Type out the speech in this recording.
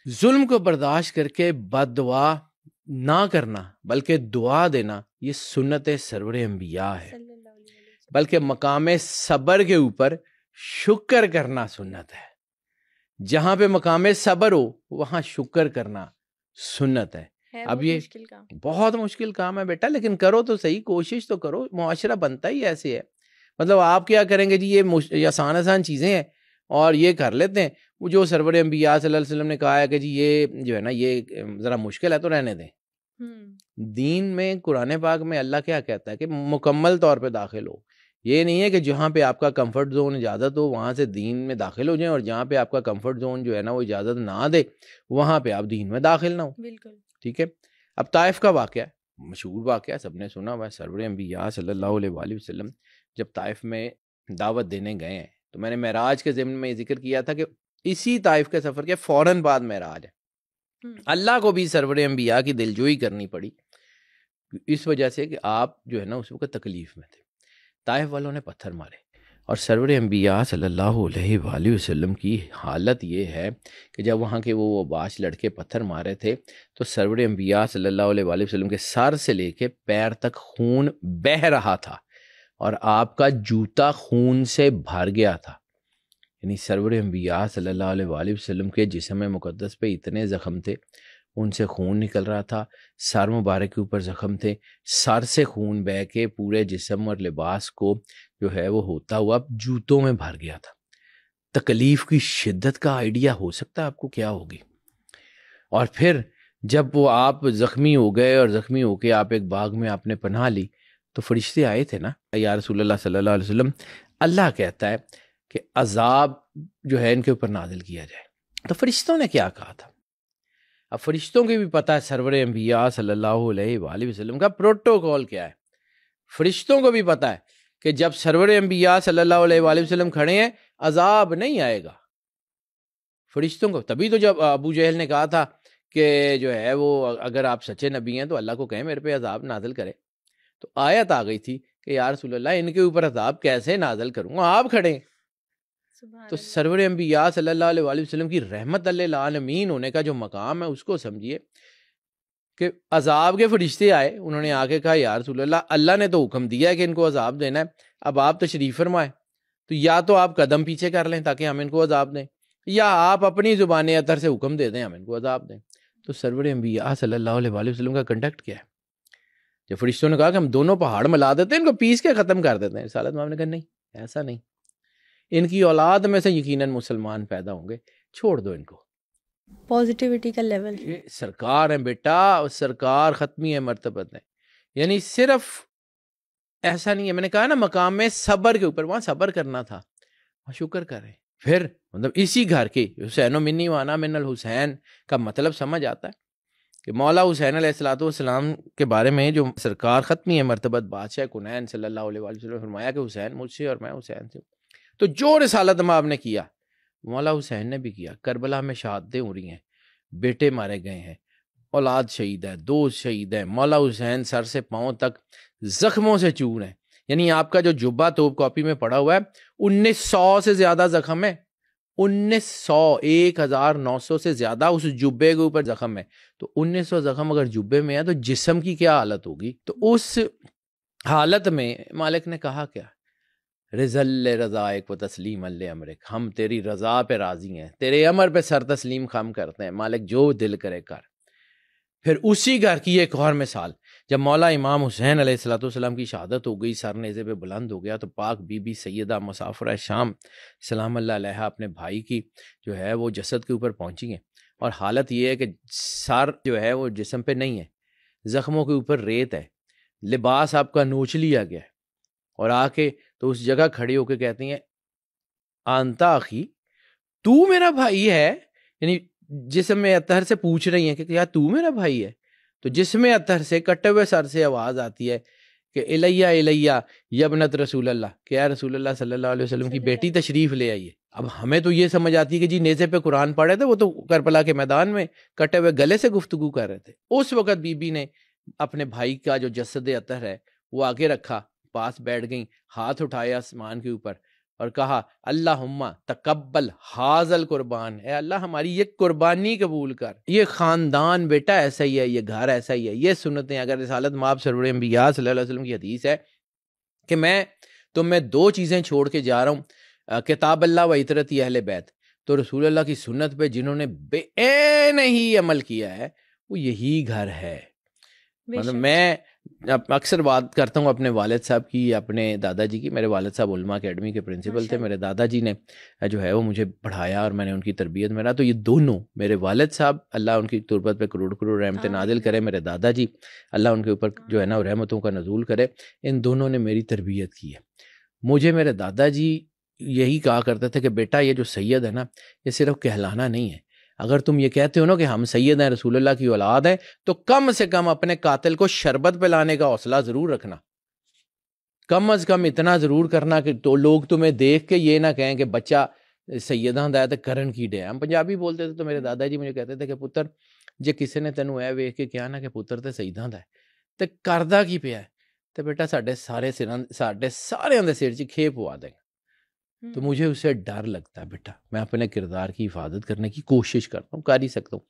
ظلم کو برداشت کر کے بد دعا نہ کرنا بلکہ دعا دینا یہ سنت سرور انبیاء ہے، بلکہ مقام صبر کے اوپر شکر کرنا سنت ہے۔ جہاں پہ مقام صبر ہو وہاں شکر کرنا سنت ہے۔ اب یہ بہت مشکل کام ہے بیٹا، لیکن کرو تو صحیح، کوشش تو کرو، معاشرہ بنتا ہی ایسے ہے۔ مطلب آپ کیا کریں گے جی، یہ آسان آسان چیزیں ہیں اور یہ کر لیتے ہیں، وہ جو سرور انبیاء صلی اللہ علیہ وسلم نے کہا ہے کہ جی یہ جو ہے نا یہ ذرا مشکل ہے تو رہنے دیں۔ دین میں قرآن پاک میں اللہ کیا کہتا ہے کہ مکمل طور پہ داخل ہو، یہ نہیں ہے کہ جہاں پہ آپ کا کمفرٹ زون اجازت ہو وہاں سے دین میں داخل ہو جائیں، اور جہاں پہ آپ کا کمفرٹ زون جو ہے نا وہ اجازت نہ دے وہاں پہ آپ دین میں داخل نہ ہو۔ بالکل ٹھیک ہے۔ اب طائف کا واقعہ مشہور واقعہ سب نے سنا ہوا ہے، سرور انبیاء صلی اللہ علیہ وآلہ وسلم جب طائف میں دعوت دینے گئے ہیں تو میں نے معراج کے ضمن میں ذکر کیا تھا کہ اسی طائف کے سفر کے فوراً بعد معراج ہے۔ اللہ کو بھی سرور انبیاء کی دلجوئی کرنی پڑی اس وجہ سے کہ آپ جو ہے نا اس وقت تکلیف میں تھے۔ طائف والوں نے پتھر مارے اور سرور انبیاء صلی اللہ علیہ وآلہ وسلم کی حالت یہ ہے کہ جب وہاں کے وہ باش لڑکے پتھر مارے تھے تو سرور انبیاء صلی اللہ علیہ وآلہ وسلم کے سر سے لے کے پیر تک خون بہہ رہا تھا اور آپ کا جوتا خون سے بھر گیا تھا۔ یعنی سرور انبیاء صلی اللہ علیہ وآلہ وسلم کے جسم مقدس پہ اتنے زخم تھے، ان سے خون نکل رہا تھا، سر مبارک کے اوپر زخم تھے، سر سے خون بہہ کے پورے جسم اور لباس کو جو ہے وہ ہوتا ہوا جوتوں میں بھر گیا تھا۔ تکلیف کی شدت کا آئیڈیا ہو سکتا ہے آپ کو کیا ہوگی۔ اور پھر جب وہ آپ زخمی ہو گئے اور زخمی ہو کے آپ ایک باغ میں آپ نے پناہ لی تو فرشتے آئے تھے نا، یا رسول اللہ صلی اللہ علیہ وسلم، اللہ کہتا ہے کہ عذاب جو ہے ان کے اوپر نازل کیا جائے، تو فرشتوں نے کیا کہا تھا؟ اب فرشتوں کو بھی پتہ ہے سرور انبیاء صلی اللہ علیہ وآلہ وسلم کا پروٹوکول کیا ہے۔ فرشتوں کو بھی پتہ ہے کہ جب سرور انبیاء صلی اللہ علیہ وآلہ وسلم کھڑے ہیں عذاب نہیں آئے گا فرشتوں کو۔ تبھی تو جب ابو جہل نے کہا تھا کہ جو ہے وہ اگر آپ سچے نبی ہیں تو اللہ کو کہیں میرے پہ عذاب نازل کرے، تو آیت آ گئی تھی کہ یا رسول اللہ ان کے اوپر عذاب کیسے نازل کروں گا، آپ کھڑے ہیں۔ تو سرور انبیاء صلی اللہ علیہ وآلہ وسلم کی رحمت للعالمین ہونے کا جو مقام ہے اس کو سمجھیے کہ عذاب کے فرشتے آئے، انہوں نے آ کے کہا یا رسول اللہ اللہ نے تو حکم دیا ہے کہ ان کو عذاب دینا ہے، اب آپ تشریف فرمائیں، تو یا تو آپ قدم پیچھے کر لیں تاکہ ہم ان کو عذاب دیں، یا آپ اپنی زبان اطہر سے حکم دے دیں ہم ان کو عذاب دیں۔ تو سرور انبیاء صلی اللہ علیہ وآلہ وسلم کا کنڈکٹ کیا ہے؟ جب فرشتوں نے کہا کہ ہم دونوں پہاڑ ملا دیتے ہیں، ان کو پیس کے ختم کر دیتے ہیں، رسالت مآب نے کہا نہیں ایسا نہیں، ان کی اولاد میں سے یقیناً مسلمان پیدا ہوں گے، چھوڑ دو ان کو۔ پازیٹیوٹی کا لیول، یہ سرکار ہیں بیٹا، سرکار ختمی ہے مرتبت ہے، یعنی صرف ایسا نہیں ہے، میں نے کہا نا مقام میں صبر کے اوپر، وہاں صبر کرنا تھا، وہاں شکر کریں۔ پھر مطلب اسی گھر کے حسین و منی وانا من الحسین کا مطلب سمجھ آتا ہے کہ مولا حسین علیہ الصلوۃ والسلام کے بارے میں جو سرکار ختمی ہے مرتبت بادشاہ کنین صلی اللہ علیہ وسلم نے فرمایا کہ حسین مجھ سے اور میں حسین سے، تو جو رسالت مآب نے کیا مولا حسین نے بھی کیا۔ کربلا میں شہادتیں ہو رہی ہیں، بیٹے مارے گئے ہیں، اولاد شہید ہے، دوست شہید ہے، مولا حسین سر سے پاؤں تک زخموں سے چور ہیں، یعنی آپ کا جو جبہ توپ کاپی میں پڑا ہوا ہے 1900 سے زیادہ زخم ہے، 1900 سے زیادہ اس جبے کے اوپر زخم ہے، تو 1900 زخم اگر جبے میں ہے تو جسم کی کیا حالت ہوگی؟ تو اس حالت میں مالک نے کہا کیا؟ رضل رضائک و تسلیم امرک، ہم تیری رضا پہ راضی ہیں، تیرے امر پہ سر تسلیم خم کرتے ہیں، مالک جو دل کرے کر۔ پھر اسی گھر کی ایک اور مثال، جب مولا امام حسین علیہ الصلوۃ والسلام کی شہادت ہو گئی، سر نیزے پہ بلند ہو گیا، تو پاک بی بی سیدہ مسافرہ شام سلام اللہ علیہا اپنے بھائی کی جو ہے وہ جسد کے اوپر پہنچی ہیں، اور حالت یہ ہے کہ سر جو ہے وہ جسم پہ نہیں ہے، زخموں کے اوپر ریت ہے، لباس آپ کا نوچ لیا گیا ہے، اور آ کے تو اس جگہ کھڑی ہو کے کہتی ہیں آنتا اخی، تو میرا بھائی ہے، یعنی جسم اطہر سے پوچھ رہی ہیں کہ کیا تو میرا بھائی ہے؟ تو جسم اطہر سے کٹے ہوئے سر سے آواز آتی ہے کہ الیہ الیہ یبنت رسول اللہ، کہ یا رسول اللہ صلی اللہ علیہ وسلم کی بیٹی تشریف لے آئیے۔ اب ہمیں تو یہ سمجھ آتی ہے کہ جی نیزے پہ قرآن پڑھے تھے، وہ تو کربلا کے میدان میں کٹے ہوئے گلے سے گفتگو کر رہے تھے۔ اس وقت بی بی نے اپنے بھائی کا جو جسد اطہر ہے وہ آگے رکھا، پاس بیٹھ گئیں، ہاتھ اٹھایا آسمان کے اوپر اور کہا اللہم تقبل حاذل قربان، اے اللہ ہماری یہ قربانی قبول کر، یہ خاندان بیٹا ایسا ہی ہے، یہ گھر ایسا ہی ہے، یہ سنتیں. اگر رسالت مآب سرور انبیاء صلی اللہ علیہ وسلم کی حدیث ہے کہ میں تم میں 2 چیزیں چھوڑ کے جا رہا ہوں، کتاب اللہ و عطرت اہل بیت، تو رسول اللہ کی سنت پہ جنہوں نے بے عین ہی عمل کیا ہے وہ یہی گھر ہے. مطلب میں اکثر بات کرتا ہوں اپنے والد صاحب کی، اپنے دادا جی کی. میرے والد صاحب علماء اکیڈمی کے پرنسپل تھے، میرے دادا جی نے جو ہے وہ مجھے پڑھایا اور میں نے ان کی تربیت میں رہا. تو یہ دونوں میرے والد صاحب اللہ ان کی تربت پہ کروڑ کروڑ رحمت نازل کرے، میرے دادا جی اللہ ان کے اوپر جو ہے نا رحمتوں کا نزول کرے، ان دونوں نے میری تربیت کی ہے. مجھے میرے دادا جی یہی کہا کرتے تھے کہ بیٹا یہ جو سید ہے نا یہ صرف کہلانا نہیں ہے، اگر تم یہ کہتے ہو نا کہ ہم سید ہیں، رسول اللہ کی اولاد ہیں، تو کم سے کم اپنے قاتل کو شربت پلانے کا حوصلہ ضرور رکھنا. کم از کم اتنا ضرور کرنا کہ تو لوگ تمہیں دیکھ کے یہ نہ کہیں کہ بچہ سیداں دا تے کرن کی ڈے. ہم پنجابی بولتے تھے تو میرے دادا جی مجھے کہتے تھے کہ پتر جے کسی نے تینوں اے ویکھ کے کہا نا کہ پتر تے سیداں دا ہے تے کردا کی پیا ہے تے بیٹا ساڈے سارے دے سر 'چ کھے پوا دے. تو مجھے اسے ڈر لگتا ہے بیٹا، میں اپنے کردار کی حفاظت کرنے کی کوشش کرتا ہوں، کر ہی سکتا ہوں.